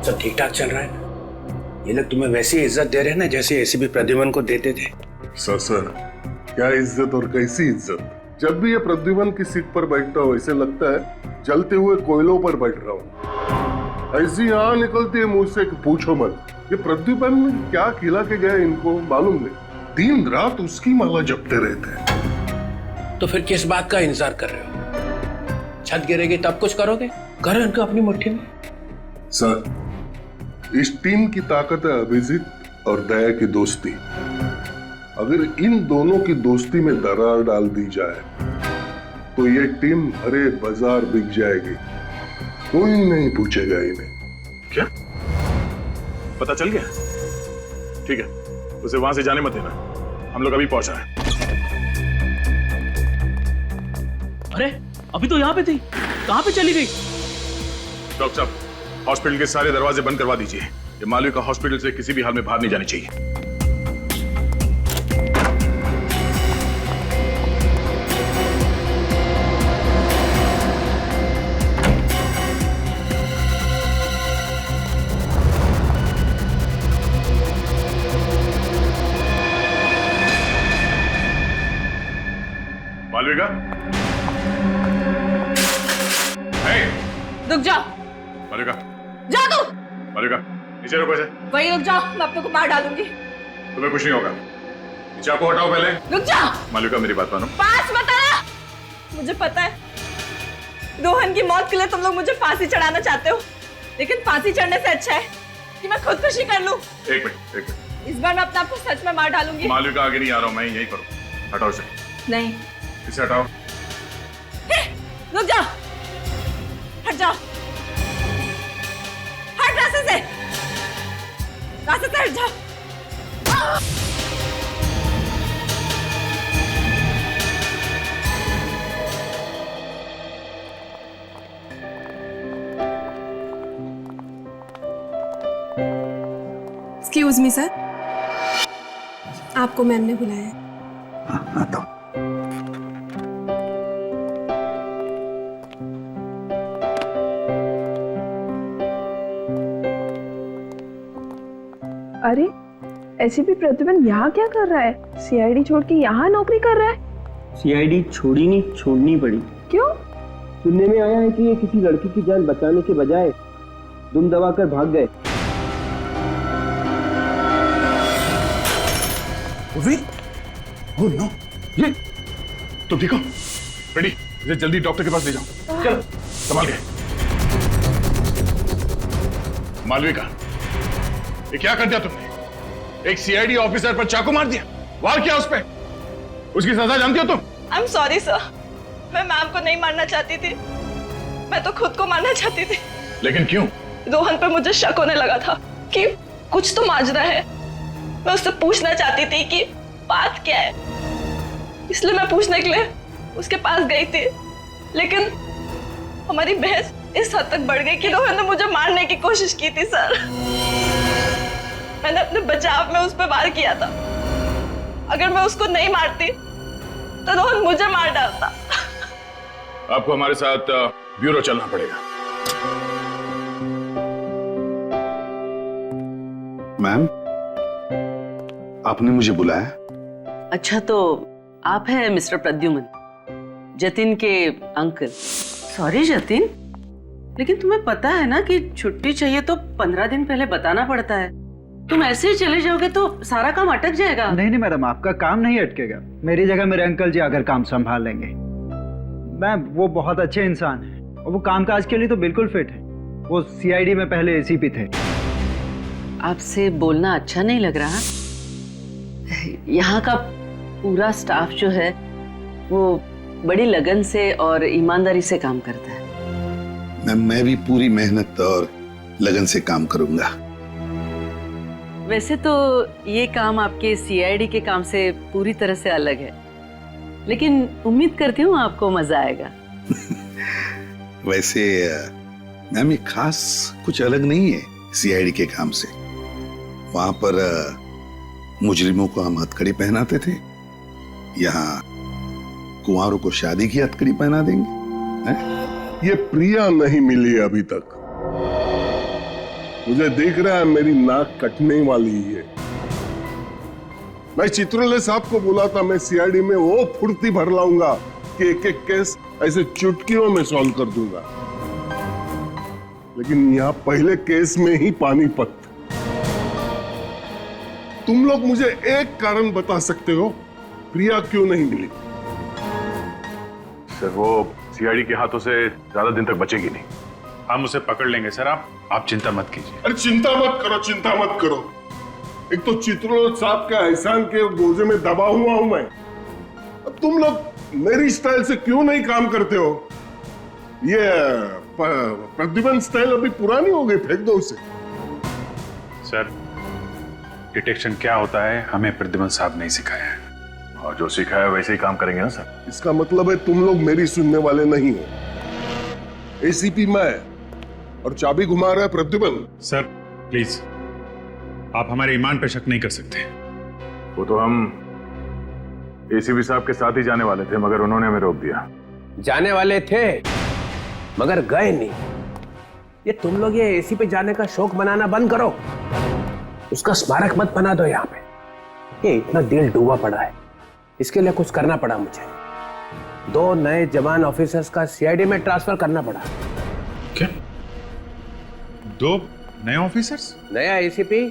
सब ठीक ठाक चल रहा है? ये लोग तुम्हें वैसी इज्जत दे रहे हैं ना जैसे एसीपी प्रद्युमन को देते थे। सर क्या इज्जत और कैसी इज्जत। जब भी ये प्रद्युमन की सीट पर बैठता हूँ ऐसे लगता है जलते हुए कोयलों पर बैठ रहा हूँ। ऐसी यहाँ निकलती है मुंह से कि पूछो मत। ये प्रद्युमन क्या खिला के गए इनको मालूम नहीं, दिन रात उसकी माला जपते रहते हैं। तो फिर किस बात का इंतजार कर रहे हो? छत गिरेगी तब कुछ करोगे? करो इनको अपनी मुट्ठी में। सर, इस टीम की ताकत है अभिजीत और दया की दोस्ती। अगर इन दोनों की दोस्ती में दरार डाल दी जाए तो ये टीम हरे बाजार बिक जाएगी, कोई नहीं पूछेगा इन्हें। क्या पता चल गया? ठीक है, उसे वहां से जाने मत देना, हम लोग अभी पहुंच रहे हैं। अरे अभी तो यहाँ पे थी, कहाँ पे चली गई? डॉक्टर साहब, हॉस्पिटल के सारे दरवाजे बंद करवा दीजिए। ये मालविका हॉस्पिटल से किसी भी हाल में बाहर नहीं जानी चाहिए। मालविका, रुक जाओ। मालविका, जा तू। मालविका, नीचे रुको। वही रुक जाओ, मैं अपने को मार डालूंगी। तुम्हें कुछ नहीं होगा। नीचे आपको हटाओ पहले। रुक जाओ। मालविका, मेरी बात मानो। पास मत आना। मुझे पता है रोहन की मौत के लिए तुम लोग मुझे फांसी चढ़ाना चाहते हो, लेकिन फांसी चढ़ने से अच्छा है कि मैं खुदकुशी कर लूं। एक मिनट। इस बार मैं अपने आप को सच में मार डालूंगी। मालविका, आगे नहीं आ रहा हूं मैं, यही करो। हटाओ इसे। नहीं, इसे हटाओ। रुक जाओ, हट जाओ, हट रास्ते से हट जाओ। एक्सक्यूज मी सर, आपको मैम ने बुलाया है। आता हूं। अरे एसीपी प्रद्युमन यहाँ क्या कर रहा है? सीआईडी छोड़ के यहाँ नौकरी कर रहा है? सीआईडी छोड़ी नहीं, छोड़नी पड़ी। क्यों? सुनने में आया है कि ये किसी लड़की की जान बचाने के बजाय दुम दबाकर भाग गए। ओह नो, ये तुम ठीक हो? रेडी, इसे जल्दी डॉक्टर के पास ले जाओ। चलो, संभाल के। मालविका, ये क्या कर दिया तुमने? एक सीआईडी ऑफिसर पर चाकू मार दिया, वार किया उस पे। उसकी सजा जानती हो तुम? आई एम सॉरी सर, मैं मैम को नहीं मारना चाहती थी, मैं तो खुद को मारना चाहती थी। लेकिन क्यों? रोहन पर मुझे शक होने लगा था कि कुछ तो माजरा है। मैं उससे पूछना चाहती थी कि बात क्या है, इसलिए मैं पूछने के लिए उसके पास गई थी। लेकिन हमारी बहस इस हद तक बढ़ गई कि रोहन ने मुझे मारने की कोशिश की थी सर। मैंने अपने बचाव में उस पर वार किया था। अगर मैं उसको नहीं मारती तो रोहन मुझे मार डालता। आपको हमारे साथ ब्यूरो चलना पड़ेगा। मैम, आपने मुझे बुलाया? अच्छा, तो आप हैं मिस्टर प्रद्युमन, जतिन के अंकल। सॉरी जतिन, लेकिन तुम्हें पता है ना कि छुट्टी चाहिए तो 15 दिन पहले बताना पड़ता है। तुम ऐसे ही चले जाओगे तो सारा काम अटक जाएगा। नहीं मैडम, आपका काम नहीं अटकेगा। मेरी जगह मेरे अंकल जी आकर काम संभाल लेंगे। मैम, वो बहुत अच्छे इंसान हैं और वो कामकाज के लिए तो बिल्कुल फिट है। वो सीआईडी में पहले एसीपी थे। आपसे बोलना अच्छा नहीं लग रहा? यहाँ का पूरा स्टाफ जो है वो बड़ी लगन से और ईमानदारी से काम करता है। मैम, मैं भी पूरी मेहनत और लगन से काम करूंगा। वैसे तो ये काम आपके सीआईडी के काम से पूरी तरह से अलग है, लेकिन उम्मीद करती हूँ आपको मजा आएगा। वैसे मैम, ये खास कुछ अलग नहीं है सीआईडी के काम से। वहां पर मुजरिमों को हम हथकड़ी पहनाते थे, यहाँ कुंवारों को शादी की हथकड़ी पहना देंगे। ये प्रिया नहीं मिली अभी तक। मुझे दिख रहा है मेरी नाक कटने वाली है। मैं चित्रोले साहब को बोला था मैं सीआईडी में वो फुर्ती भर लाऊंगा कि एक एक केस ऐसे चुटकियों में सॉल्व कर दूंगा, लेकिन यहाँ पहले केस में ही पानीपत। तुम लोग मुझे एक कारण बता सकते हो प्रिया क्यों नहीं मिली? सर वो सीआईडी के हाथों से ज्यादा दिन तक बचेगी नहीं। हम उसे पकड़ लेंगे सर, आप चिंता मत कीजिए। अरे चिंता मत करो, चिंता मत करो। एक तो चित्रोल साहब का एहसान के गोजे में दबा हुआ हूं मैं। अब तुम लोग मेरी स्टाइल से क्यों नहीं काम करते हो? ये प्रद्युमन स्टाइल अभी पुरानी हो गई, फेंक दो उसे। सर डिटेक्शन क्या होता है हमें प्रद्युमन साहब नहीं सिखाया है, और जो सिखाया है वैसे ही काम करेंगे ना सर। इसका मतलब है तुम लोग मेरी सुनने वाले नहीं हो। एसीपी मैं और चाबी घुमा रहा है प्रद्युमन। सर प्लीज, आप हमारे ईमान पे शक नहीं कर सकते। वो तो हम एसीपी साहब के साथ ही जाने वाले थे, मगर उन्होंने हमें रोक दिया। जाने वाले थे मगर गए नहीं। ये तुम लोग ये एसी पे जाने का शौक मनाना बंद करो, उसका स्मारक मत बना दो यहाँ पे। ये इतना दिल डूबा पड़ा है, इसके लिए कुछ करना पड़ा मुझे। 2 नए जवान ऑफिसर्स का सीआईडी में ट्रांसफर करना पड़ा। क्या 2 नए ऑफिसर्स? नया एसीपी,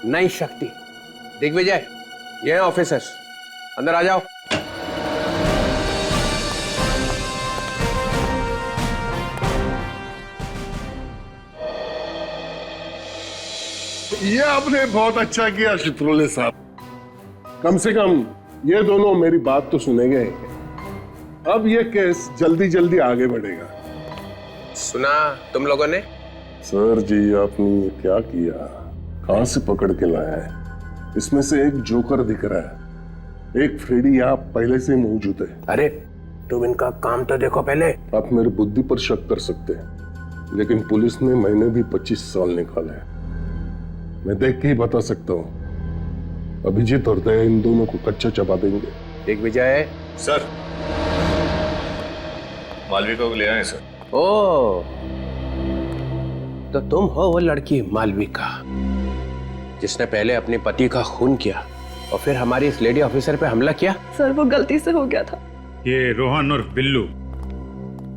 नई शक्ति। दिग्विजय, ये हैं ऑफिसर्स, अंदर आ जाओ। ये आपने बहुत अच्छा किया चित्रोले साहब। कम से कम ये दोनों मेरी बात तो सुनेंगे। अब ये केस जल्दी जल्दी आगे बढ़ेगा। सुना तुम लोगों ने? सर जी आपने ये क्या किया? कहां से पकड़ के लाया है? इसमें से एक जोकर दिख रहा है, एक फ्रेडी यहाँ पहले से मौजूद है। अरे तुम इनका काम तो देखो पहले। आप मेरी बुद्धि पर शक कर सकते हैं, लेकिन पुलिस ने मैंने भी 25 साल निकाले हैं। मैं देख के ही बता सकता हूँ। अभिजीत और दया इन दोनों को कच्चा चबा देंगे। दिग्विजय। सर मालविका को ले आए सर। ओ, तो तुम हो वो लड़की मालविका जिसने पहले अपने पति का खून किया और फिर हमारी इस लेडी ऑफिसर पे हमला किया? सर वो गलती से हो गया था। ये रोहन और बिल्लू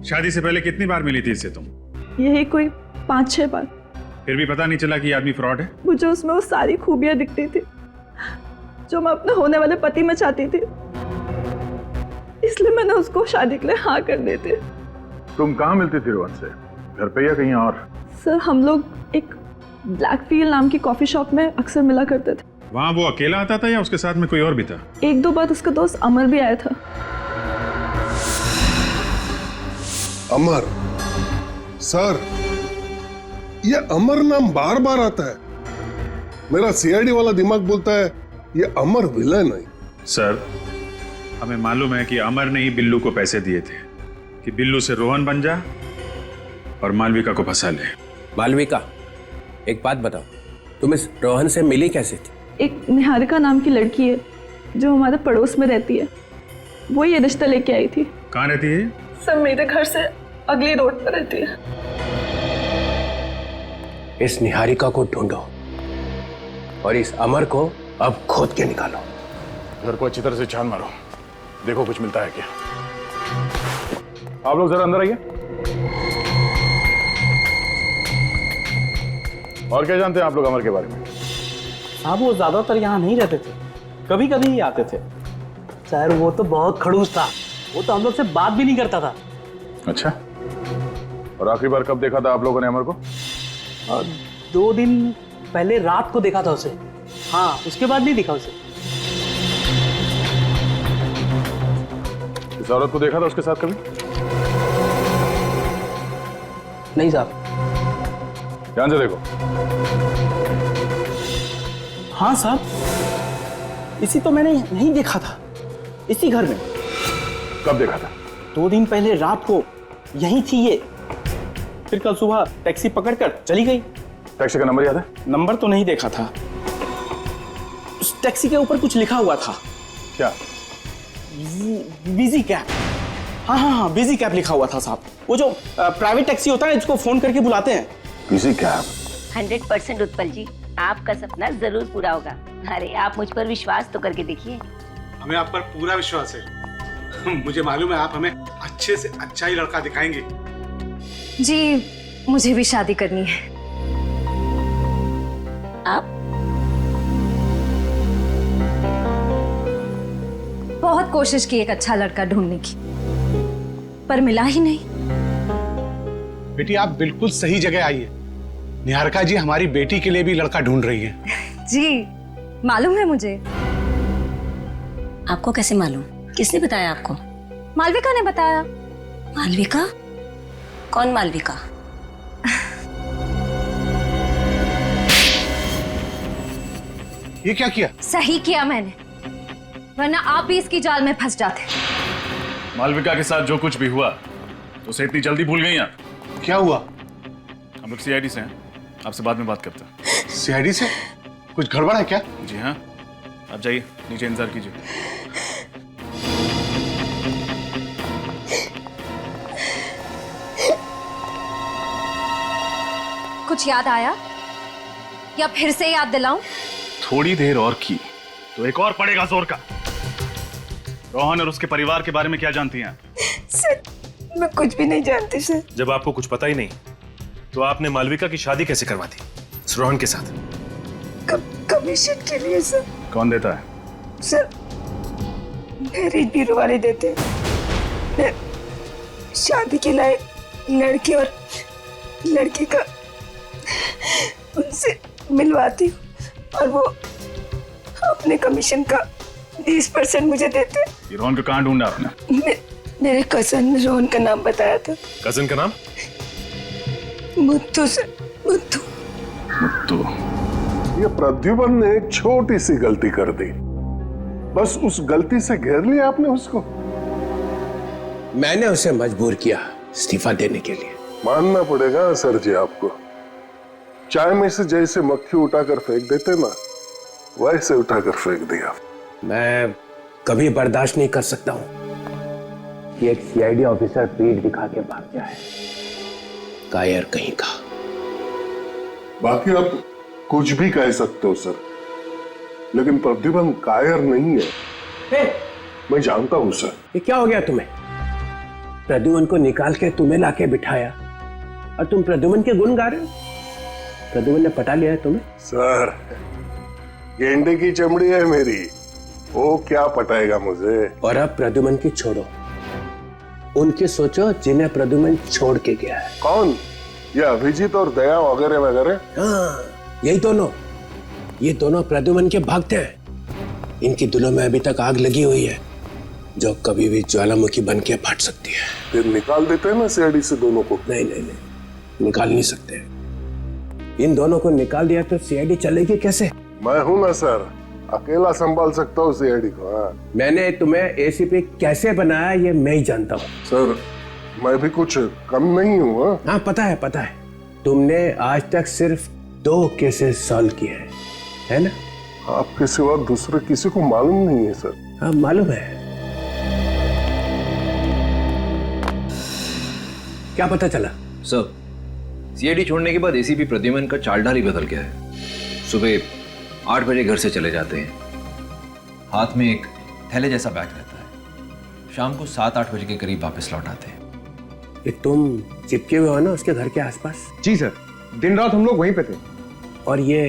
शादी से पहले कितनी बार मिली थी इससे तुम? यही कोई 5-6 बार। फिर भी पता नहीं चला कि ये आदमी फ्रॉड है? मुझे उसमें वो सारी खूबियां दिखती थी जो मैं अपने होने वाले पति में चाहती थी, इसलिए मैंने उसको शादी के लिए हाँ कर दी थी। तुम कहाँ मिलती थी रोहन से, घर पे या कहीं और? सर हम लोग एक ब्लैकफील्ड नाम की कॉफी शॉप में अक्सर मिला करते थे। वहाँ वो अकेला आता था या उसके साथ में कोई और भी था? 1-2 बार उसका दोस्त अमर भी आया था। अमर? सर ये अमर नाम बार बार आता है। मेरा सीआईडी वाला दिमाग बोलता है ये अमर विलन है। सर हमें मालूम है कि अमर ने ही बिल्लू को पैसे दिए थे कि बिल्लू से रोहन बन जा और मालविका को फंसा ले। मालविका, एक बात बताओ, तुम इस रोहन से मिली कैसे थी? एक निहारिका नाम की लड़की है जो हमारे पड़ोस में रहती है, वो ये रिश्ता लेके आई थी। कहाँ रहती है? सर मेरे घर से अगली रोड पर रहती है। इस निहारिका को ढूंढो और इस अमर को अब खोद के निकालो। घर को अच्छी तरह से छान मारो, देखो कुछ मिलता है क्या। आप लोग जरा अंदर आइए। और क्या जानते हैं आप लोग अमर के बारे में? साहब वो ज्यादातर यहाँ नहीं रहते थे, कभी कभी ही आते थे। सर वो तो बहुत खड़ूस था, वो तो हम लोग से बात भी नहीं करता था। अच्छा, और आखिरी बार कब देखा था आप लोगों ने अमर को? 2 दिन पहले रात को देखा था उसे। हाँ, उसके बाद नहीं दिखा उसे। इस औरत को देखा था उसके साथ कभी? नहीं साहब। ध्यान से देखो। हाँ साहब, इसी तो मैंने नहीं देखा था, इसी घर में। कब देखा था? 2 दिन पहले रात को यहीं थी ये, फिर कल सुबह टैक्सी पकड़कर चली गई। टैक्सी का नंबर याद है? नंबर तो नहीं देखा था, उस टैक्सी के ऊपर कुछ लिखा हुआ था। क्या? Busy cab. हाँ हाँ हाँ, बिजी कैब लिखा हुआ था साहब। वो जो प्राइवेट टैक्सी होता है जिसको फोन करके बुलाते हैं। Busy cab? 100% उत्पल जी, आपका सपना जरूर पूरा होगा। अरे आप मुझ पर विश्वास तो करके देखिए। हमें आप पर पूरा विश्वास है। मुझे मालूम है आप हमें अच्छे से अच्छा ही लड़का दिखाएंगे। जी, मुझे भी शादी करनी है। आप बहुत कोशिश की एक अच्छा लड़का ढूंढने की, पर मिला ही नहीं। बेटी आप बिल्कुल सही जगह आई है। निहारिका जी हमारी बेटी के लिए भी लड़का ढूंढ रही है। जी, मालूम है मुझे। आपको कैसे मालूम? किसने बताया आपको? मालविका ने बताया। मालविका? कौन मालविका? ये क्या किया? सही किया मैंने, वरना आप भी इसकी जाल में फंस जाते। मालविका के साथ जो कुछ भी हुआ तो उसे इतनी जल्दी भूल गई आप? क्या हुआ? हम लोग सीआईडी से हैं, आपसे बाद में बात करते हैं। सीआईडी से? कुछ गड़बड़ है क्या? जी हाँ, आप जाइए नीचे इंतजार कीजिए। कुछ याद आया या फिर से याद दिलाऊं? थोड़ी देर और की तो एक और पड़ेगा जोर का। रोहन और उसके परिवार के बारे में क्या जानती हैं? सर, मैं कुछ भी नहीं जानती सर। जब आपको कुछ पता ही नहीं तो आपने मालविका की शादी कैसे करवा दी इस रोहन के साथ? कमीशन के लिए सर। कौन देता है? सर, मैरिज ब्यूरो वाले देते हैं। मैं शादी के लायक लड़के और लड़की का उनसे मिलवाती हूँ और वो अपने कमीशन का 20% मुझे देते हैं। ये रोहन को कहाँ ढूंढा आपने? मेरे कजन ने रोहन का नाम बताया था। कजन का नाम? मुत्तू सर, मुत्तू। मुत्तू। ये प्रद्युमन ने एक छोटी सी गलती कर दी, बस उस गलती से घेर लिया आपने उसको। मैंने उसे मजबूर किया इस्तीफा देने के लिए। मानना पड़ेगा सर जी आपको, चाय में से जैसे मक्खी उठाकर फेंक देते ना, वैसे उठाकर फेंक दिया। मैं कभी बर्दाश्त नहीं कर सकता हूं कि एक सीआईडी ऑफिसर पीठ दिखा के भाग जाए। कायर कहीं का। बाकी आप कुछ भी कह सकते हो सर, लेकिन प्रद्युमन कायर नहीं है। मैं जानता हूं सर। ये क्या हो गया तुम्हें? प्रद्युमन को निकाल के तुम्हें लाके बिठाया और तुम प्रद्युमन के गुण गा रहे हो। प्रद्युमन ने पटा लिया है तुम्हें? सर, गेंडे की चमड़ी है मेरी, वो क्या पटाएगा मुझे। और अब प्रद्युमन की छोड़ो, उनकी सोचो जिन्हें प्रद्युमन छोड़ के गया है। कौन? ये अभिजीत और दया वगैरह वगैरह? हाँ, यही दोनों। ये दोनों प्रद्युमन के भागते हैं। इनकी दिलों में अभी तक आग लगी हुई है जो कभी भी ज्वालामुखी बन के फट सकती है। फिर निकाल देते हैं ना सीआईडी से दोनों को। नहीं नहीं नहीं, निकाल नहीं सकते। इन दोनों को निकाल दिया तो सीआईडी चलेगी कैसे? मैं हूं ना सर, अकेला संभाल सकता हूँ सीआईडी को। हाँ। मैंने तुम्हें एसीपी कैसे बनाया ये मैं ही जानता हूँ। सर, मैं भी कुछ कम नहीं हूँ। हाँ, पता है पता है। तुमने आज तक सिर्फ 2 केसेस सॉल्व किए हैं, है ना? आपके सिवा दूसरे किसी को मालूम नहीं है सर। हाँ, मालूम है। क्या पता चला? सर, सीआईडी छोड़ने के बाद एसीपी प्रद्युमन का चालढाल ही बदल गया है। सुबह 8 बजे घर से चले जाते हैं, हाथ में एक थैले जैसा बैग रहता है। शाम को 7-8 बजे के करीब वापस लौट आते हैं। ये तुम चिपके हुए हो ना उसके घर के आसपास? जी सर, दिन रात हम लोग वहीं पे थे। और ये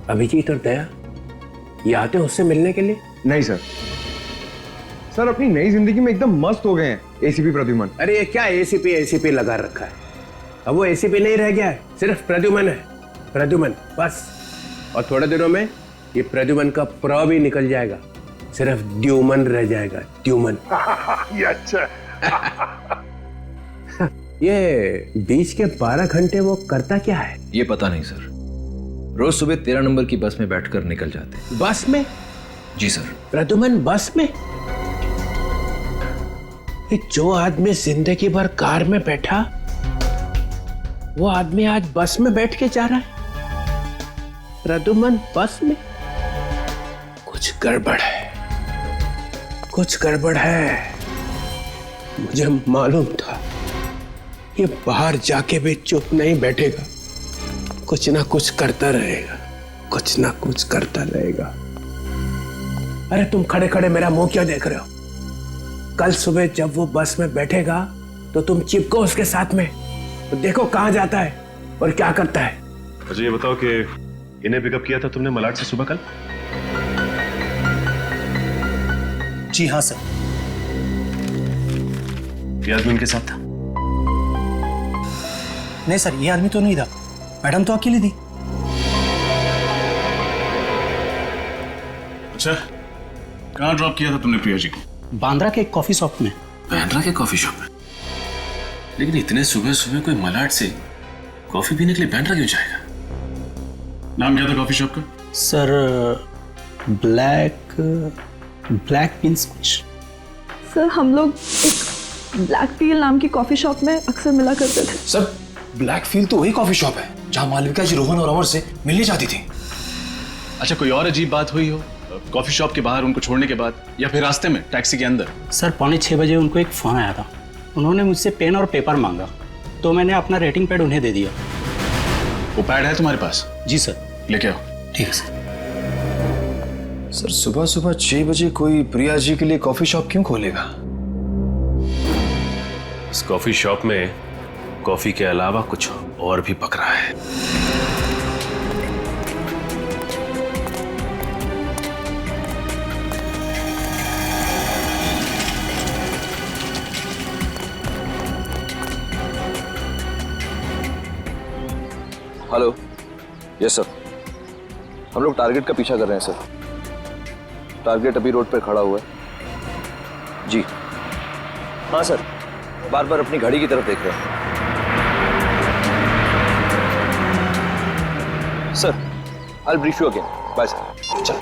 अभिजीत और दया, ये आते हैं उससे मिलने के लिए? नहीं सर, सर अपनी नई जिंदगी में एकदम मस्त हो गए हैं एसीपी प्रद्युमन। अरे ये क्या एसीपी लगा रखा है? अब वो एसीपी नहीं रह गया है, सिर्फ प्रद्युमन है। प्रद्युमन बस। और थोड़े दिनों में ये प्रद्युमन का प्र भी निकल जाएगा, सिर्फ द्युमन रह जाएगा। द्युमन। ये अच्छा। ये बीच के 12 घंटे वो करता क्या है? ये पता नहीं सर। रोज सुबह 13 नंबर की बस में बैठकर निकल जाते हैं। बस में? जी सर। प्रद्युमन बस में? जो आदमी जिंदगी भर कार में बैठा, वो आदमी आज बस में बैठ के जा रहा है। प्रद्युमन बस में? कुछ गड़बड़ है, कुछ गड़बड़ है। मुझे मालूम था ये बाहर जाके भी चुप नहीं बैठेगा। कुछ ना कुछ करता रहेगा, कुछ ना कुछ करता रहेगा। अरे तुम खड़े खड़े मेरा मुंह क्यों देख रहे हो? कल सुबह जब वो बस में बैठेगा तो तुम चिपको उसके साथ में, तो देखो कहां जाता है और क्या करता है। मुझे ये बताओ कि इन्हें पिकअप किया था तुमने मलाड से सुबह कल? जी हाँ सर। ये आदमी इनके साथ था? नहीं सर, ये आदमी तो नहीं था, मैडम तो अकेली थी। अच्छा, कहाँ ड्रॉप किया था तुमने प्रिया जी को? बांद्रा के एक कॉफी शॉप में। बांद्रा के कॉफी शॉप में? लेकिन इतने सुबह सुबह कोई मलाड से कॉफी पीने के लिए बांद्रा क्यों जाएगा? नाम क्या था कॉफी शॉप का? सर ब्लैक बीन्स कुछ। सर हम लोग एक ब्लैक फील नाम की कॉफी शॉप में अक्सर मिला करते थे। सर ब्लैक फील्ड तो वही कॉफी शॉप है जहां मालविका जी रोहन और अमर से मिलने जाती थी। अच्छा, कोई और अजीब बात हुई हो कॉफी शॉप के बाहर उनको छोड़ने के बाद, या फिर रास्ते में टैक्सी के अंदर? सर 6:45 उनको एक फोन आया था। उन्होंने मुझसे पेन और पेपर मांगा, तो मैंने अपना रेटिंग पैड उन्हें दे दिया। वो पैड है तुम्हारे पास? जी सर। लेके आओ। ठीक है सर। सर सुबह सुबह 6 बजे कोई प्रिया जी के लिए कॉफी शॉप क्यों खोलेगा? इस कॉफी शॉप में कॉफी के अलावा कुछ और भी पक रहा है। हेलो। यस सर, हम लोग टारगेट का पीछा कर रहे हैं सर। टारगेट अभी रोड पर खड़ा हुआ है। जी हाँ सर, बार बार अपनी घड़ी की तरफ देख रहे हैं। Sir I will brief you again. Bye sir. चल।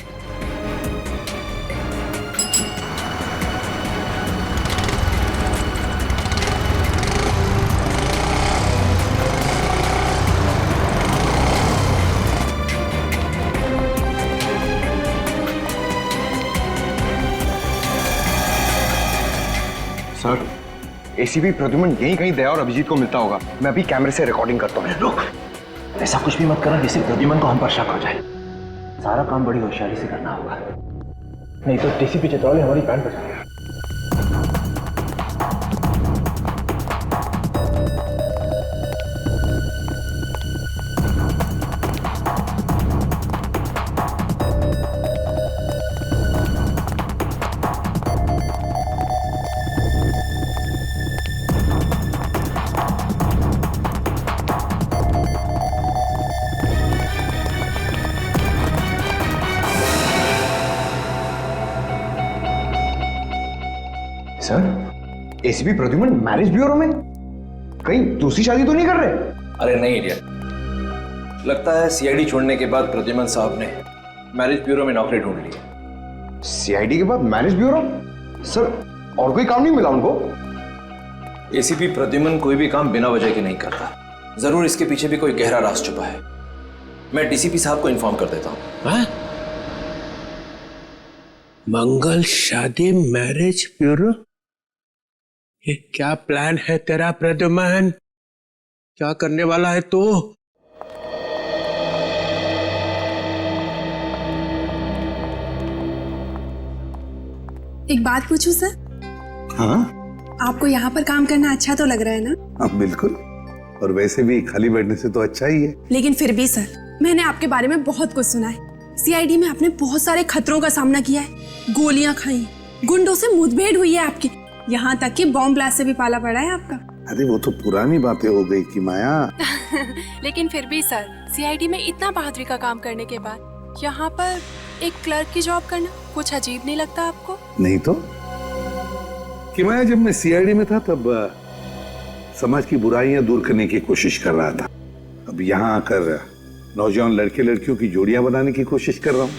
सर एसीपी प्रद्युमन यहीं कहीं दया और अभिजीत को मिलता होगा। मैं अभी कैमरे से रिकॉर्डिंग करता हूँ। रुक, ऐसा कुछ भी मत करना जिससे प्रद्युमन को हम पर शक हो जाए। सारा काम बड़ी होशियारी से करना होगा, नहीं तो डीसीपी चित्रौले हमारी बैंड बजाएगा। Sir ACP Pradyuman marriage bureau में? कहीं दूसरी शादी तो नहीं कर रहे? अरे नहीं इडियट, लगता है सीआईडी छोड़ने के बाद प्रद्युमन साहब ने मैरिज ब्यूरो में नौकरी ढूंढ ली है। सीआईडी के बाद मैरिज ब्यूरो? सर और कोई काम नहीं मिला उनको? एसीपी प्रद्युमन कोई भी काम बिना वजह के नहीं करता। जरूर इसके पीछे भी कोई गहरा राज छुपा है। मैं डीसीपी साहब को इन्फॉर्म कर देता हूँ। मंगल शादी मैरिज ब्यूरो? ये क्या प्लान है तेरा प्रद्युमन? क्या करने वाला है तू? एक बात पूछूं सर? हाँ आपको यहाँ पर काम करना अच्छा तो लग रहा है ना? हाँ बिल्कुल, और वैसे भी खाली बैठने से तो अच्छा ही है। लेकिन फिर भी सर, मैंने आपके बारे में बहुत कुछ सुना है। सीआईडी में आपने बहुत सारे खतरों का सामना किया है, गोलियां खाई, गुंडों से मुठभेड़ हुई है आपकी, यहाँ तक कि बॉम्ब ब्लास्ट से भी पाला पड़ा है आपका। अरे वो तो पुरानी बातें हो गई कि माया। लेकिन फिर भी सर, सीआईडी में इतना बहादुरी का काम करने के बाद यहाँ पर एक क्लर्क की जॉब करना कुछ अजीब नहीं लगता आपको? नहीं तो कि माया, जब मैं सीआईडी में था तब समाज की बुराइयां दूर करने की कोशिश कर रहा था। अब यहाँ आकर नौजवान लड़के लड़कियों की जोड़ियां बनाने की कोशिश कर रहा हूँ।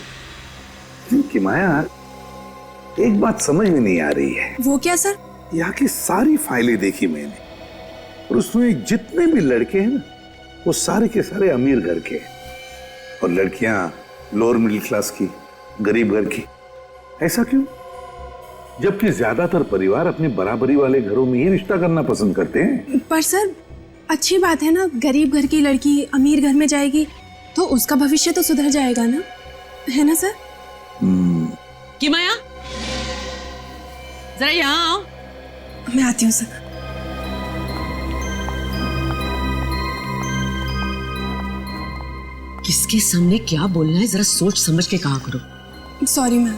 कि माया, एक बात समझ में नहीं आ रही है। वो क्या सर? यहाँ की सारी फाइलें देखी मैंने, और उसमें जितने भी लड़के हैं ना, वो सारे के सारे अमीर घर के, और लड़कियां लोअर मिडिल क्लास की, गरीब घर की। ऐसा क्यों? जबकि ज्यादातर परिवार अपने बराबरी वाले घरों में ही रिश्ता करना पसंद करते हैं। पर सर, अच्छी बात है ना, गरीब घर की लड़की अमीर घर में जाएगी तो उसका भविष्य तो सुधर जाएगा ना, है ना सर? कि माया, जरा यहाँ आओ। मैं आती हूँ सर। किसके सामने क्या बोलना है जरा सोच समझ के कहा करो। Sorry ma'am.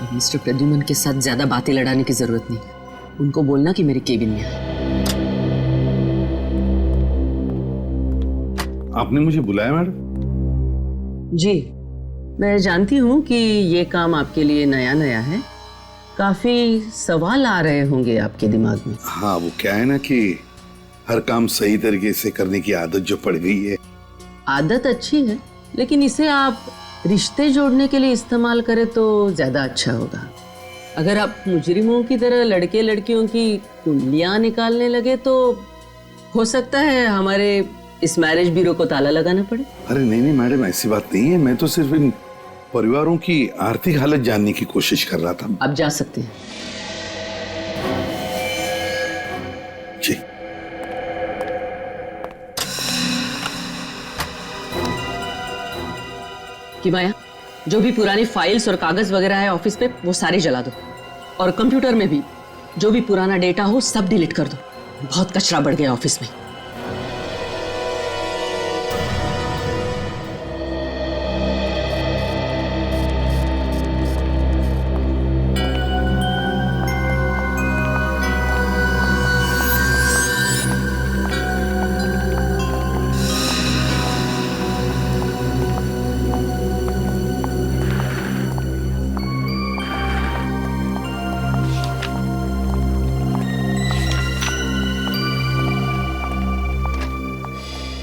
अब मिस्टर प्रद्युमन के साथ ज्यादा बातें लड़ाने की जरूरत नहीं, उनको बोलना कि मेरे केबिन में आए। आपने मुझे बुलाया मैडम? जी, मैं जानती हूँ कि ये काम आपके लिए नया नया है, काफी सवाल आ रहे होंगे आपके दिमाग में। हाँ, वो क्या है ना कि हर काम सही तरीके से करने की आदत जो पड़ गई है। आदत अच्छी है, लेकिन इसे आप रिश्ते जोड़ने के लिए इस्तेमाल करें तो ज्यादा अच्छा होगा। अगर आप मुजरिमों की तरह लड़के लड़कियों की कुंडलियां निकालने लगे तो हो सकता है हमारे इस मैरिज ब्यूरो को ताला लगाना पड़े। अरे नहीं नहीं मैडम, ऐसी बात नहीं है। मैं तो सिर्फ इन परिवारों की आर्थिक हालत जानने की कोशिश कर रहा था। आप जा सकते हैं। जी। कि माया, जो भी पुरानी फाइल्स और कागज वगैरह है ऑफिस पे वो सारे जला दो, और कंप्यूटर में भी जो भी पुराना डेटा हो सब डिलीट कर दो। बहुत कचरा बढ़ गया ऑफिस में।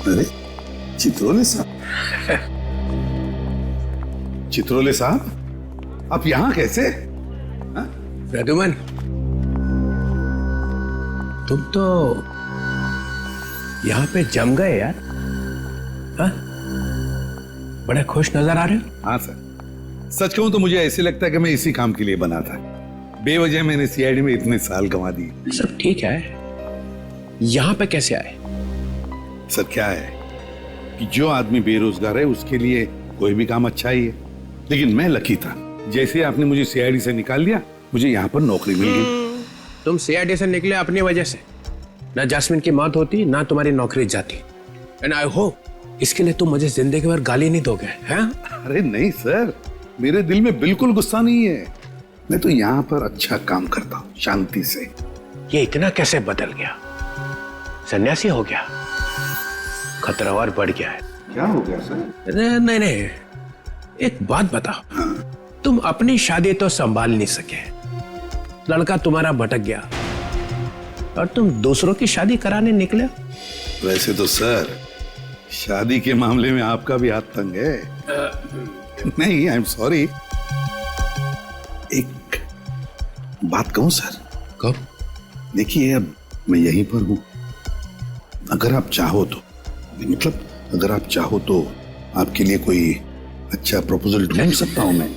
अरे चित्रोले साहब, चित्रोले साहब, आप यहाँ कैसे? प्रद्युमन, तुम तो यहाँ पे जम गए यार। हाँ? बड़े खुश नजर आ रहे हो। हाँ सर, सच कहूं तो मुझे ऐसे लगता है कि मैं इसी काम के लिए बना था। बेवजह मैंने सीआईडी में इतने साल गंवा दिए। सब ठीक है, यहाँ पे कैसे आए? सर क्या है कि जो आदमी बेरोजगार है उसके लिए कोई भी काम अच्छा ही है, लेकिन मैं लकी था। जैसे आपने मुझे सीआईडी से निकाल दिया, मुझे यहाँ पर नौकरी मिल गई। तुम सीआईडी से निकले अपनी वजह से, ना जैस्मिन की मौत होती ना तुम्हारी नौकरी जाती। एंड आई होप इसके लिए तुम मुझे जिंदगी भर गाली नहीं दोगे, हैं? अरे नहीं सर, मेरे दिल में बिल्कुल गुस्सा नहीं है। मैं तो यहाँ पर अच्छा काम करता हूँ, शांति से। ये इतना कैसे बदल गया? सन्यासी हो गया? खतरा और बढ़ गया है। क्या हो गया सर? नहीं नहीं, एक बात बताओ। हाँ। तुम अपनी शादी तो संभाल नहीं सके, लड़का तुम्हारा भटक गया और तुम दूसरों की शादी कराने निकले। वैसे तो सर शादी के मामले में आपका भी हाथ तंग है। नहीं, आई एम सॉरी। एक बात कहूं सर? कब? देखिए, अब मैं यहीं पर हूं। अगर आप चाहो तो, मतलब अगर आप चाहो तो आपके लिए कोई अच्छा प्रपोजल ढूंढ सकता हूं मैं।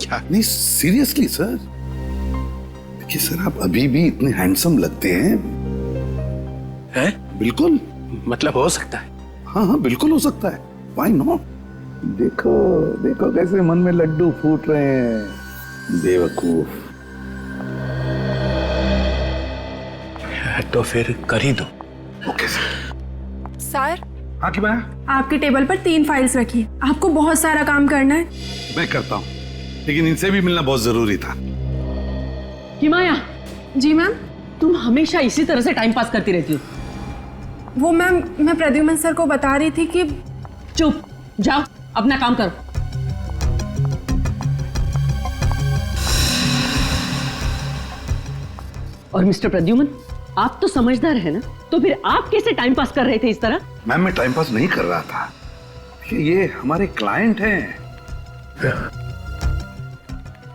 क्या? नहीं सीरियसली सर। देखिए सर, आप अभी भी इतने हैंडसम लगते हैं। हैं? बिल्कुल। मतलब हो सकता है? हाँ हाँ बिल्कुल हो सकता है। Why not? देखो देखो कैसे मन में लड्डू फूट रहे हैं, बेवकूफ। तो फिर कर ही दो। Okay sir. हाँ कि मैं? आपके टेबल पर 3 फाइल्स रखी है, आपको बहुत सारा काम करना है। मैं करता हूँ, लेकिन इनसे भी मिलना बहुत जरूरी था। कि माया। जी मैम। तुम हमेशा इसी तरह से टाइम पास करती रहती हो। वो मैम, मैं प्रद्युमन सर को बता रही थी कि। चुप, जाओ अपना काम करो। और मिस्टर प्रद्युमन, आप तो समझदार है ना, तो फिर आप कैसे टाइम पास कर रहे थे इस तरह? मैम, मैं टाइम पास नहीं कर रहा था, ये हमारे क्लाइंट हैं।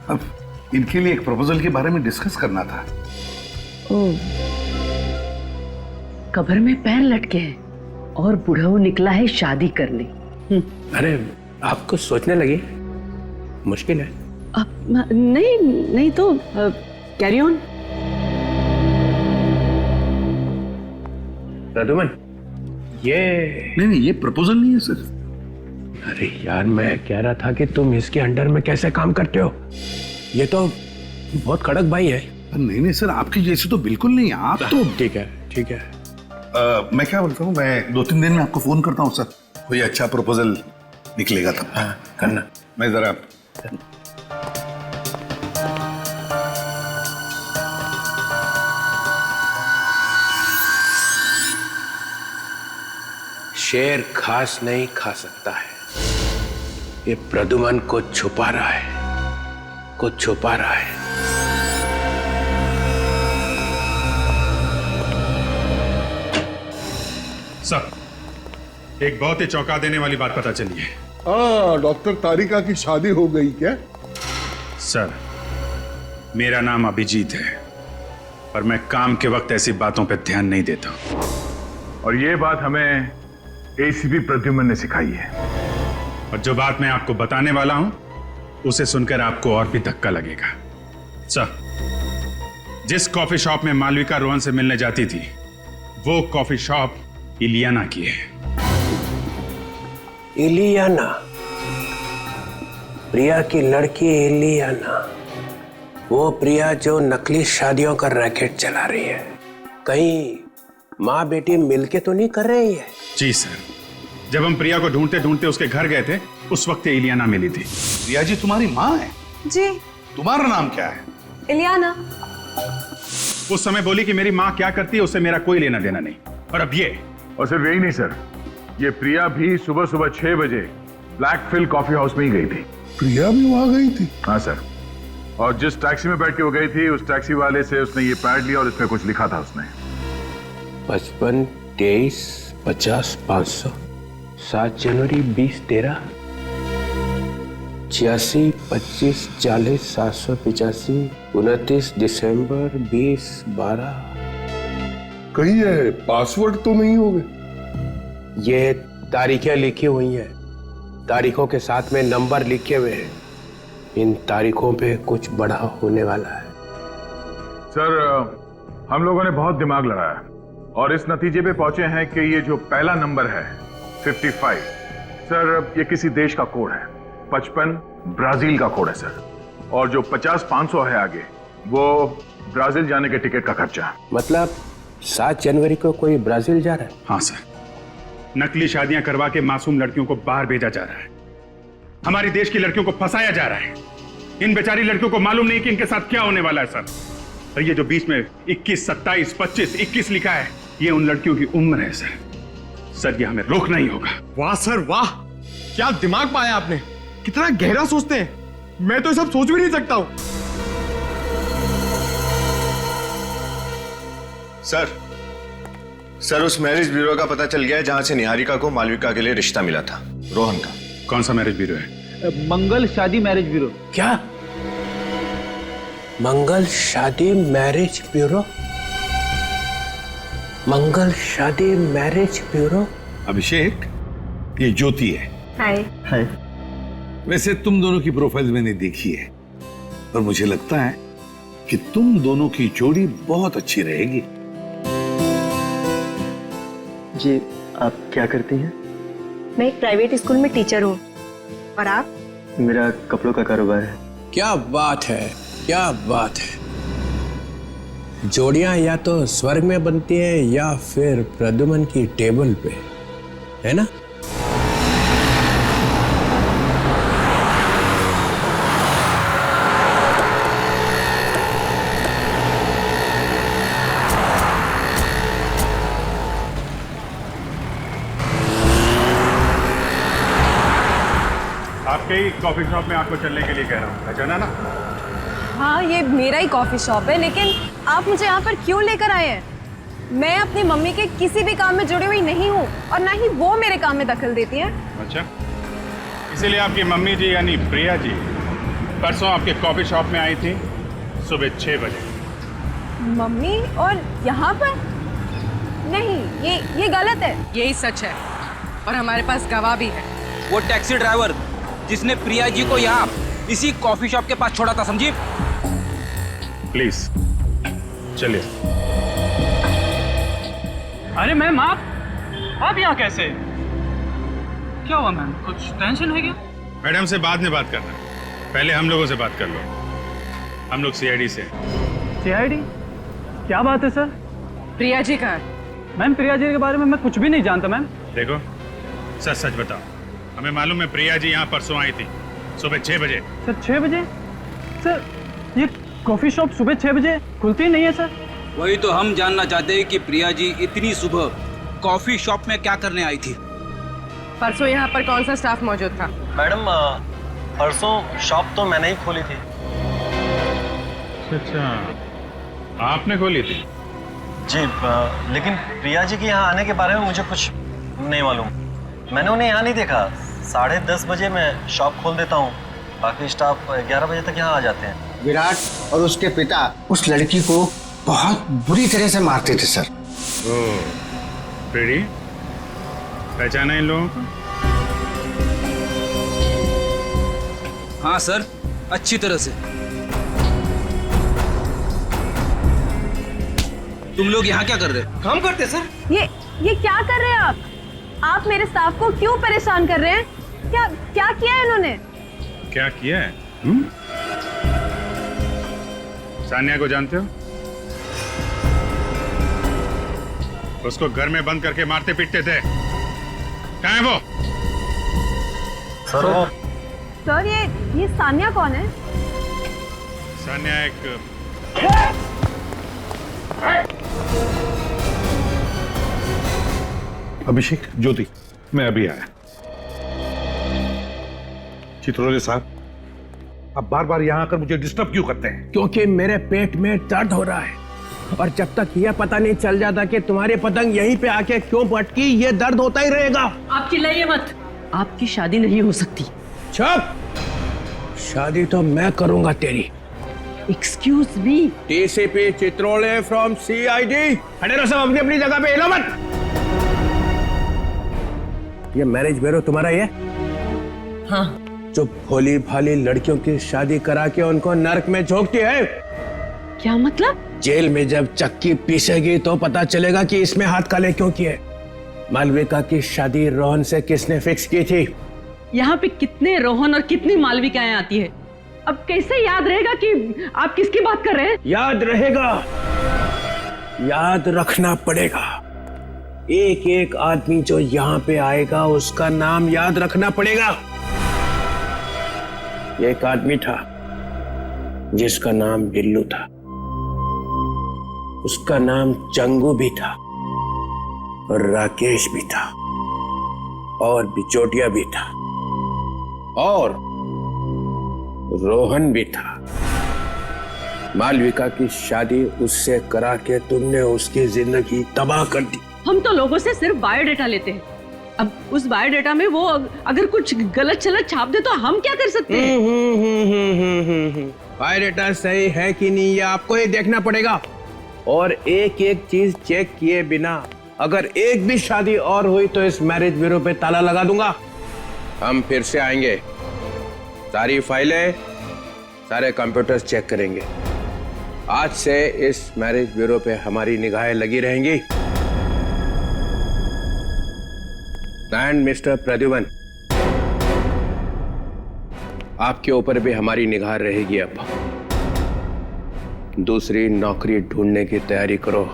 अब इनके लिए एक प्रपोजल के बारे में डिस्कस करना था। ओह, कब्र में पैर लटके हैं और बुढ़ऊ निकला है शादी करने। अरे आप कुछ सोचने लगी? मुश्किल है। नहीं नहीं तो कैरी ऑन। प्रद्युमन, ये नहीं, ये प्रपोजल नहीं है सर। अरे यार, मैं कह रहा था कि तुम इसके अंडर में कैसे काम करते हो? ये तो बहुत कड़क भाई है। नहीं सर, आपकी जैसी तो बिल्कुल नहीं। आप तो ठीक है, ठीक है। मैं क्या बोलता हूँ, मैं 2-3 दिन में आपको फोन करता हूँ सर। कोई अच्छा प्रपोजल निकलेगा तब। हाँ, करना। मैं जरा शेर घास नहीं खा सकता है। ये प्रद्युमन को छुपा रहा है, कुछ छुपा रहा है। सर, एक बहुत ही चौंका देने वाली बात पता चली है। हाँ, डॉक्टर तारिका की शादी हो गई क्या? सर, मेरा नाम अभिजीत है, पर मैं काम के वक्त ऐसी बातों पर ध्यान नहीं देता। और ये बात हमें एसीपी प्रद्युमन ने सिखाई है। और जो बात मैं आपको बताने वाला हूं, उसे सुनकर आपको और भी धक्का लगेगा। सर, जिस कॉफी शॉप में मालविका रोहन से मिलने जाती थी, वो कॉफी शॉप इलियाना की है। इलियाना? प्रिया की लड़की इलियाना? वो प्रिया जो नकली शादियों का रैकेट चला रही है? कहीं माँ बेटी मिलके तो नहीं कर रही है? जी सर, जब हम प्रिया को ढूंढते ढूंढते उसके घर गए थे, उस वक्त इलियाना मिली थी। प्रिया जी तुम्हारी माँ है? जी। तुम्हारा नाम क्या है? इलियाना। उस समय बोली कि मेरी माँ क्या करती है उससे मेरा कोई लेना देना नहीं। और अब ये। और सिर्फ यही नहीं सर, ये प्रिया भी सुबह सुबह 6 बजे ब्लैक फिल कॉफी हाउस में ही गई थी। प्रिया भी वहां गई थी? हाँ सर, और जिस टैक्सी में बैठ के वो गई थी, उस टैक्सी वाले से उसने ये पैड लिया और इसमें कुछ लिखा था उसने। 55 23 50 500, 7 जनवरी 20 13, 86 25 40 785, 29 दिसंबर 20 12। कहीं ये पासवर्ड तो नहीं होगे? ये तारीखें लिखी हुई हैं, तारीखों के साथ में नंबर लिखे हुए हैं। इन तारीखों पे कुछ बड़ा होने वाला है। सर, हम लोगों ने बहुत दिमाग लड़ाया और इस नतीजे पे पहुंचे हैं कि ये जो पहला नंबर है 55, सर ये किसी देश का कोड है। 55 ब्राजील का कोड है सर, और जो 50-500 है आगे, वो ब्राजील जाने के टिकट का खर्चा। मतलब 7 जनवरी को कोई ब्राजील जा रहा है? हाँ सर, नकली शादियां करवा के मासूम लड़कियों को बाहर भेजा जा रहा है। हमारी देश की लड़कियों को फंसाया जा रहा है। इन बेचारी लड़कियों को मालूम नहीं कि इनके साथ क्या होने वाला है सर। और ये जो बीच में 21, 27, 25, 21 लिखा है, ये उन लड़कियों की उम्र है सर। सर, ये हमें रोकना ही होगा। वाह सर वाह, क्या दिमाग पाया आपने, कितना गहरा सोचते हैं। मैं तो ये सब सोच भी नहीं सकता हूं। सर उस मैरिज ब्यूरो का पता चल गया है जहां से निहारिका को मालविका के लिए रिश्ता मिला था, रोहन का। कौन सा मैरिज ब्यूरो है? मंगल शादी मैरिज ब्यूरो। क्या? मंगल शादी मैरिज ब्यूरो? मंगल शादी मैरिज ब्यूरो? अभिषेक, ये ज्योति है। हाय। हाय। वैसे तुम दोनों की प्रोफाइल मैंने देखी है और मुझे लगता है कि तुम दोनों की जोड़ी बहुत अच्छी रहेगी। जी, आप क्या करती हैं? मैं एक प्राइवेट स्कूल में टीचर हूँ। और आप? मेरा कपड़ों का कारोबार है। क्या बात है, क्या बात है। जोड़ियां या तो स्वर्ग में बनती हैं या फिर प्रद्युमन की टेबल पे, है ना? आपके ही कॉफी शॉप में आपको चलने के लिए कह रहा हूँ, पहचाना ना? हाँ, ये मेरा ही कॉफी शॉप है, लेकिन आप मुझे यहाँ पर क्यों लेकर आए हैं? मैं अपनी मम्मी के किसी भी काम में जुड़ी हुई नहीं हूँ और ना ही वो मेरे काम में दखल देती हैं। अच्छा, इसीलिए आपकी मम्मी जी यानी प्रिया जी परसों आपके कॉफी शॉप में आई थी सुबह 6 बजे। मम्मी? और यहाँ पर? नहीं, ये गलत है। यही सच है और हमारे पास गवाह भी है। वो टैक्सी ड्राइवर जिसने प्रिया जी को यहाँ इसी कॉफी शॉप के पास छोड़ा था, समझी? प्लीज चलिए। अरे मैम आप यहाँ कैसे? क्या हुआ मैम? कुछ टेंशन है क्या? मैडम से बाद में बात करना, पहले हम लोगों से बात कर लो। हम लोग सीआईडी से। सीआईडी? क्या बात है सर? प्रिया जी कहाँ है? मैम प्रिया जी के बारे में मैं कुछ भी नहीं जानता मैम। देखो सच सच बताओ, हमें मालूम है प्रिया जी यहाँ परसों आई थी सुबह 6 बजे। सर 6 बजे? सर ये कॉफी शॉप सुबह 6 बजे खुलती नहीं है सर। वही तो हम जानना चाहते हैं कि प्रिया जी इतनी सुबह कॉफी शॉप में क्या करने आई थी? परसों यहाँ पर कौन सा स्टाफ मौजूद था? मैडम परसों शॉप तो मैंने ही खोली थी। अच्छा आपने खोली थी? जी लेकिन प्रिया जी के यहाँ आने के बारे में मुझे कुछ नहीं मालूम। मैंने उन्हें यहाँ नहीं देखा। 10:30 बजे मैं शॉप खोल देता हूँ, बाकी स्टाफ 11 बजे तक यहाँ आ जाते हैं। विराट और उसके पिता उस लड़की को बहुत बुरी तरह से मारते थे सर। प्रीति, पहचाना इन लोगों को? हाँ सर, अच्छी तरह से। तुम लोग यहाँ क्या कर रहे हो? काम करते सर। ये क्या कर रहे हैं आप मेरे स्टाफ को क्यों परेशान कर रहे हैं? क्या किया है इन्होंने? क्या किया है? सानिया को जानते हो? उसको घर में बंद करके मारते पीटते थे। कहाँ है वो? सर ये सानिया कौन है? सानिया एक अभिषेक, ज्योति, मैं अभी आया। चित्रोले साहब, आप बार बार यहाँ आकर मुझे डिस्टर्ब क्यों करते हैं? क्योंकि मेरे पेट में दर्द हो रहा है, और जब तक यह पता नहीं चल जाता कि तुम्हारी पतंग यहीं पे आके क्यों पटकी, ये दर्द होता ही रहेगा। आप चिल्लाइए मत, आपकी शादी नहीं हो सकती। चुप! शादी तो मैं करूंगा तेरी। Excuse me. TCP Chitrole from CID. खड़े रहो सब अपनी अपनी जगह पे, हिलो मत। ये मैरिज ब्यूरो तुम्हारा ही है? हाँ। जो भोली भाली लड़कियों की शादी करा के उनको नरक में झोंकती है। क्या मतलब? जेल में जब चक्की पीसेगी तो पता चलेगा कि इसमें हाथ काले क्यों किए। मालविका की शादी रोहन से किसने फिक्स की थी? यहाँ पे कितने रोहन और कितनी मालविकाएं आती है, अब कैसे याद रहेगा कि आप किसकी बात कर रहे हैं? याद रहेगा, याद रखना पड़ेगा। एक एक आदमी जो यहाँ पे आएगा उसका नाम याद रखना पड़ेगा। एक आदमी था जिसका नाम बिल्लू था, उसका नाम चंगू भी था, और राकेश भी था, और बिचौटिया भी था, और रोहन भी था। मालविका की शादी उससे करा के तुमने उसकी जिंदगी तबाह कर दी। हम तो लोगों से सिर्फ बायोडेटा लेते हैं, अब उस बायोडेटा में वो अगर कुछ गलत चलत छाप दे तो हम क्या कर सकते हैं? बायोडेटा सही है कि नहीं ये आपको ही देखना पड़ेगा, और एक एक चीज चेक किए बिना अगर एक भी शादी और हुई तो इस मैरिज ब्यूरो पे ताला लगा दूंगा। हम फिर से आएंगे, सारी फाइलें, सारे कंप्यूटर्स चेक करेंगे। आज से इस मैरिज ब्यूरो पे हमारी निगाहें लगी रहेंगी। एंड मिस्टर प्रद्युमन, आपके ऊपर भी हमारी निगाह रहेगी। अब दूसरी नौकरी ढूंढने की तैयारी करो।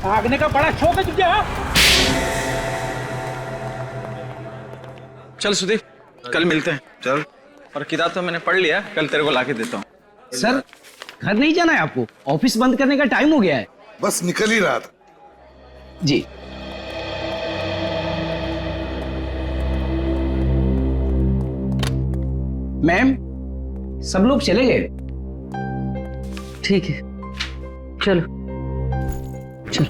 भागने का बड़ा शौक है तुझे? चल सुदीप, कल मिलते हैं। चल। और किताब तो मैंने पढ़ लिया, कल तेरे को लाके देता हूँ। सर, घर नहीं जाना है आपको? ऑफिस बंद करने का टाइम हो गया है। बस निकल ही रहा था। जी। मैम, सब लोग चले गए। ठीक है, चलो चलो।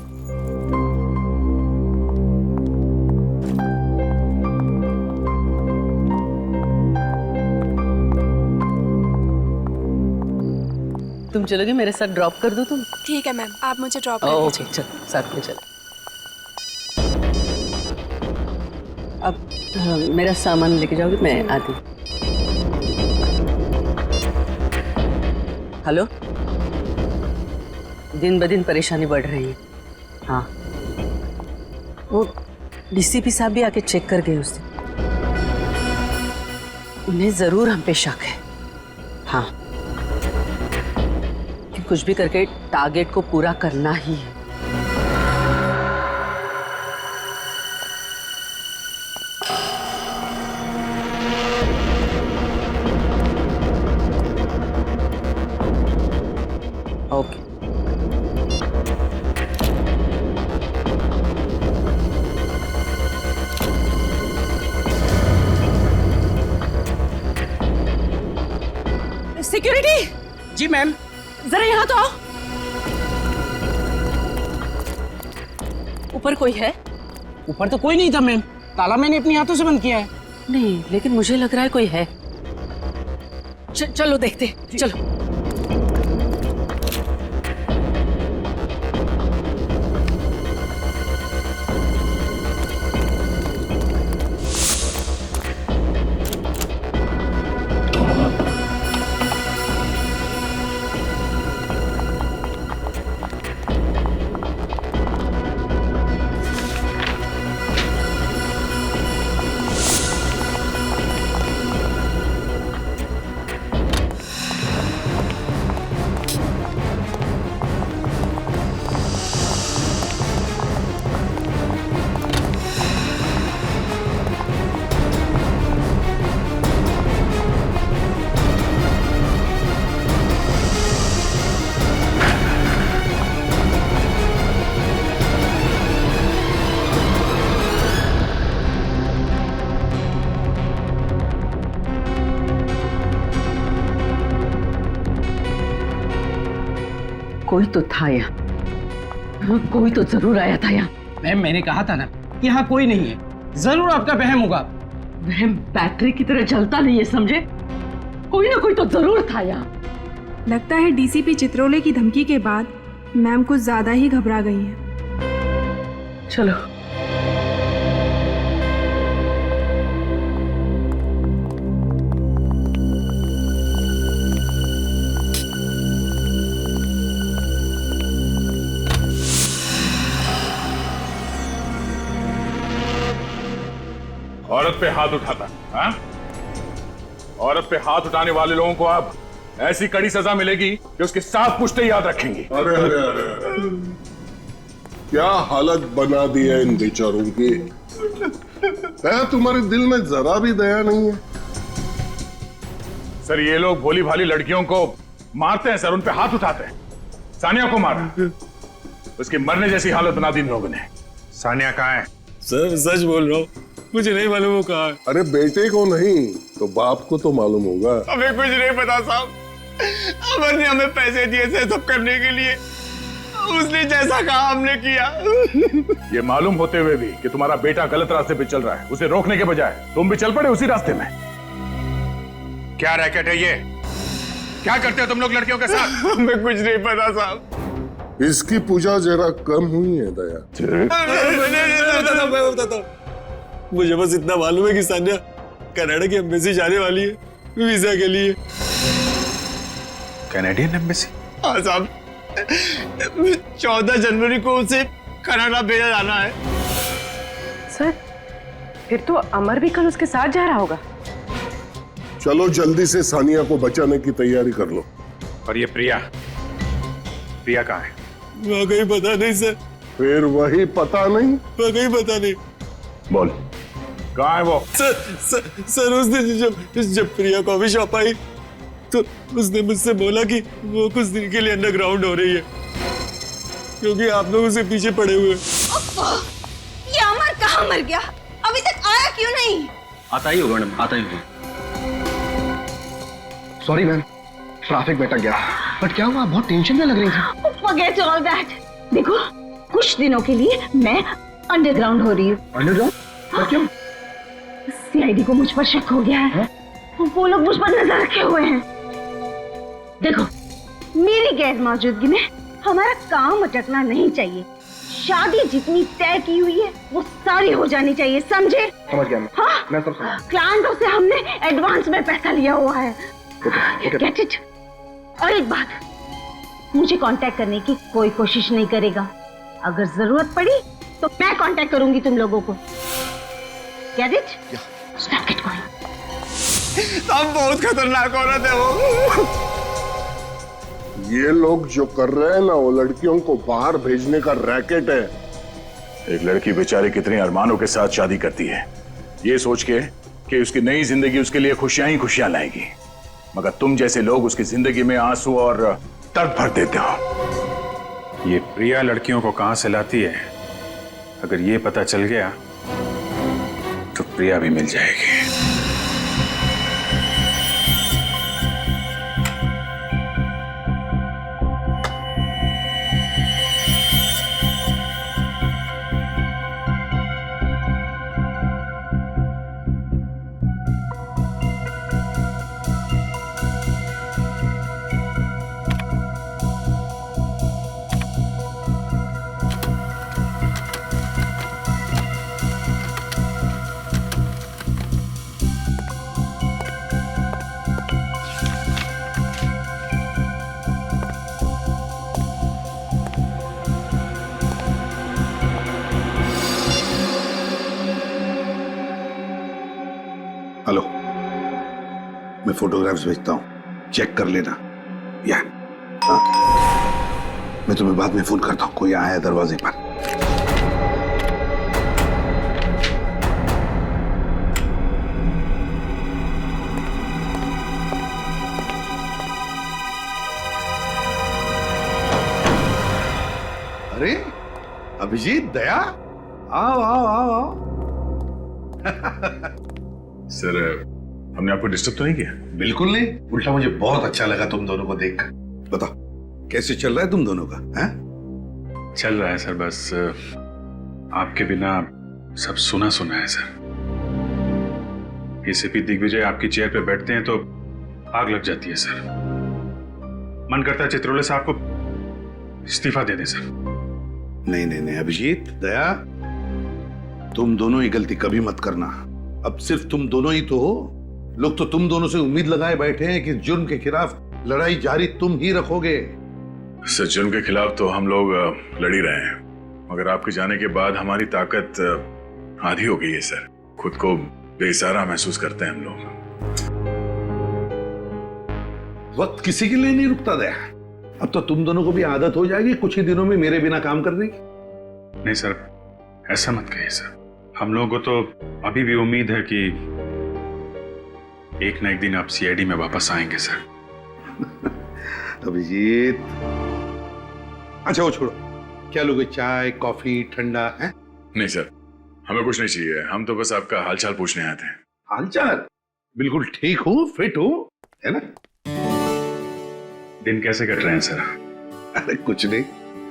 तुम चलोगे मेरे साथ? ड्रॉप कर दो तुम? ठीक है मैम, आप मुझे ड्रॉप कर ओके, दीजिए। चलो साथ में चलो। अब मेरा सामान लेके जाओगे? मैं आती हूँ। हेलो, दिन ब दिन परेशानी बढ़ रही है। हाँ, वो डीसीपी साहब भी आके चेक कर गए उस दिन। उन्हें जरूर हम पे शक है। हाँ, कि कुछ भी करके टारगेट को पूरा करना ही है। ओके। सिक्योरिटी जी मैम, जरा यहाँ तो आओ। ऊपर कोई है? ऊपर तो कोई नहीं था मैम, ताला मैंने अपने हाथों से बंद किया है। नहीं, लेकिन मुझे लग रहा है कोई है। चलो देखते, चलो। कोई तो था यहाँ, कोई तो जरूर आया था यहाँ। मैम मैंने कहा था ना कि यहाँ कोई नहीं है, जरूर आपका वहम होगा। वहम बैटरी की तरह जलता नहीं है, समझे? कोई ना कोई तो जरूर था यहाँ। लगता है डीसीपी चित्रोले की धमकी के बाद मैम कुछ ज्यादा ही घबरा गई हैं। चलो। औरत पे हाथ उठाता, हाँ? औरत पे हाथ उठाने वाले लोगों को अब ऐसी कड़ी सजा मिलेगी कि उसके 7 पुश्ते याद रखेंगी। अरे अरे अरे, क्या हालत बना दी है इन बेचारों की। तुम्हारे दिल में जरा भी दया नहीं है? सर, ये लोग भोली भाली लड़कियों को मारते हैं सर, उन पे हाथ उठाते हैं। सानिया को मारा, उसकी मरने जैसी हालत बना दी इन लोगों ने। सानिया कहाँ है? सर सच बोल रहा हूँ, मुझे नहीं मालूम वो कहाँ है। अरे बेटे को नहीं तो बाप को तो मालूम होगा। हमें कुछ नहीं पता साहब, अमर ने हमें पैसे दिए थे सब करने के लिए, उसने जैसा कहा हमने किया। ये मालूम होते हुए भी कि तुम्हारा बेटा गलत रास्ते पे चल रहा है, उसे रोकने के बजाय तुम भी चल पड़े उसी रास्ते में। क्या रैकेट है ये? क्या करते हो तुम लोग लड़कियों के साथ? हमें कुछ नहीं पता साहब। इसकी पूजा जरा कम हुई है दया। मैं बताता हूँ, मुझे बस इतना मालूम है कि सानिया कनाडा की एम्बेसी जाने वाली है वीजा के लिए। Canadian embassy? हाँ साहब, 14 जनवरी को उसे कनाडा भेजा जाना है। सर, फिर तो अमर भी कल उसके साथ जा रहा होगा। चलो जल्दी से सानिया को बचाने की तैयारी कर लो। और ये प्रिया, प्रिया कहाँ है? वाकई पता नहीं सर। फिर वही पता नहीं? वाकई पता नहीं। बोल, कहाँ है वो? सर उस दिन जब प्रिया कॉफी शॉप आई तो उसने मुझसे बोला कि वो कुछ दिन के लिए अंडरग्राउंड हो रही है क्योंकि आप लोग उसे पीछे पड़े हुए। ये अमर कहाँ मर गया? अभी तक आया क्यों नहीं? आता ही होगा मैडम, आता ही होगा। सॉरी मैम, ट्रैफिक में अटक गया। बट क्या हुआ, बहुत टेंशन में लग रही थी। Forget all that. देखो, कुछ दिनों के लिए मैं अंडरग्राउंड हो रही हूँ। अंडरग्राउंड? पर क्यों? सीआईडी को मुझ पर शक हो गया है। वो लोग मुझ पर नजर रखे हुए हैं। देखो, मेरी गैर मौजूदगी में हमारा काम अटकना नहीं चाहिए। शादी जितनी तय की हुई है वो सारी हो जानी चाहिए, समझे? समझ गया मैं। हाँ? मैं सब समझ। क्लाइंटों से हमने एडवांस में पैसा लिया हुआ है। Get it? और एक बात, मुझे कांटेक्ट करने की कोई कोशिश नहीं करेगा। अगर जरूरत पड़ी तो मैं कांटेक्ट करूंगी तुम लोगों को। Get it? Stop get going. सब बहुत खतरनाक औरत है वो। ये लोग जो कर रहे हैं ना, वो लड़कियों को बाहर भेजने का रैकेट है। एक लड़की बेचारी कितने अरमानों के साथ शादी करती है, ये सोच के कि उसकी नई जिंदगी उसके लिए खुशियां ही खुशियां लाएगी, मगर तुम जैसे लोग उसकी जिंदगी में आंसू और दर्द भर देते हो। ये प्रिया लड़कियों को कहां से लाती है, अगर ये पता चल गया तो प्रिया भी मिल जाएगी। हेलो, मैं फोटोग्राफ्स भेजता हूँ, चेक कर लेना। या हाँ, मैं तुम्हें बाद में फोन करता हूँ, कोई आया है दरवाजे पर। अरे अभिजीत, दया, आओ आओ आओ आओ। सर, हमने आपको डिस्टर्ब तो नहीं किया? बिल्कुल नहीं, उल्टा मुझे बहुत अच्छा लगा तुम दोनों को देखकर। बताओ कैसे चल रहा है तुम दोनों का? हैं? चल रहा है सर, बस आपके बिना सब सुना सुना है सर। एसीपी दिग्विजय आपकी चेयर पे बैठते हैं तो आग लग जाती है सर। मन करता है चित्रोले साहब को इस्तीफा दे दें सर। नहीं नहीं नहीं अभिजीत, दया, तुम दोनों ही गलती कभी मत करना। अब सिर्फ तुम दोनों ही तो हो। लोग तो तुम दोनों से उम्मीद लगाए बैठे हैं कि जुर्म के खिलाफ लड़ाई जारी तुम ही रखोगे। सर, जुर्म के खिलाफ तो हम लोग लड़ ही रहे हैं, मगर आपके जाने के बाद हमारी ताकत आधी हो गई है सर। खुद को बेसहारा महसूस करते हैं हम लोग। वक्त किसी के लिए नहीं रुकता दया। अब तो तुम दोनों को भी आदत हो जाएगी कुछ ही दिनों में मेरे बिना काम करने की। नहीं सर, ऐसा मत कहिए सर। हम लोगों को तो अभी भी उम्मीद है कि एक ना एक दिन आप सीआईडी में वापस आएंगे सर। अभिजीत, अच्छा वो छोड़ो, क्या लोगे, चाय कॉफी ठंडा है? नहीं सर, हमें कुछ नहीं चाहिए, हम तो बस आपका हालचाल पूछने आए थे। हालचाल? बिल्कुल ठीक हो, फिट हो, है ना? दिन कैसे कट रहे हैं सर? अरे कुछ नहीं,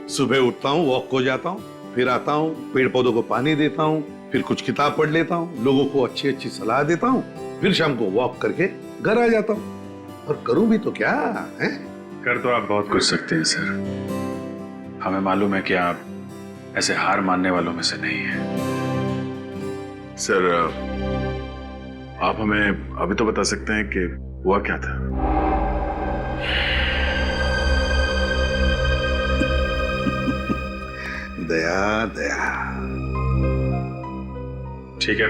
सुबह उठता हूँ, वॉक को जाता हूँ, फिर आता हूँ, पेड़ पौधों को पानी देता हूँ, फिर कुछ किताब पढ़ लेता हूँ, लोगों को अच्छी अच्छी सलाह देता हूँ, फिर शाम को वॉक करके घर आ जाता हूँ। और करूँ भी तो क्या है? कर तो आप बहुत कुछ सकते हैं सर। हमें मालूम है कि आप ऐसे हार मानने वालों में से नहीं हैं। सर, आप हमें अभी तो बता सकते हैं कि हुआ क्या था? दया दया, ठीक है,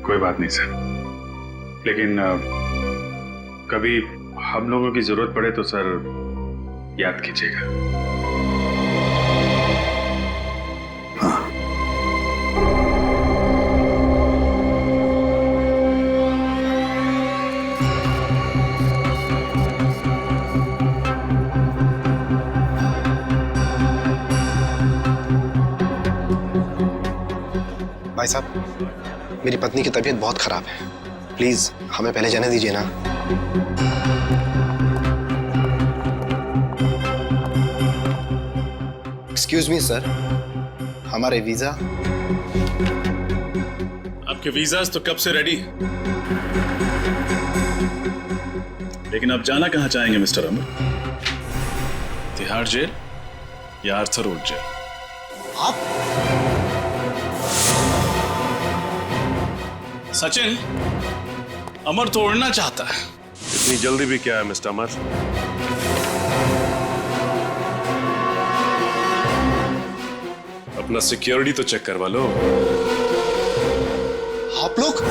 कोई बात नहीं सर, लेकिन कभी हम लोगों की जरूरत पड़े तो सर याद कीजिएगा। हाँ। भाई साहब, मेरी पत्नी की तबीयत बहुत खराब है, प्लीज हमें पहले जाने दीजिए ना। एक्सक्यूज मी सर, हमारे वीजा। आपके वीजास तो कब से रेडी है, लेकिन आप जाना कहां चाहेंगे मिस्टर अमर? तिहाड़ जेल या आर्थर रोड जेल? आप सचिन, अमर तो उड़ना चाहता है। इतनी जल्दी भी क्या है मिस्टर अमर? अपना सिक्योरिटी तो चेक करवा लो। आप लोग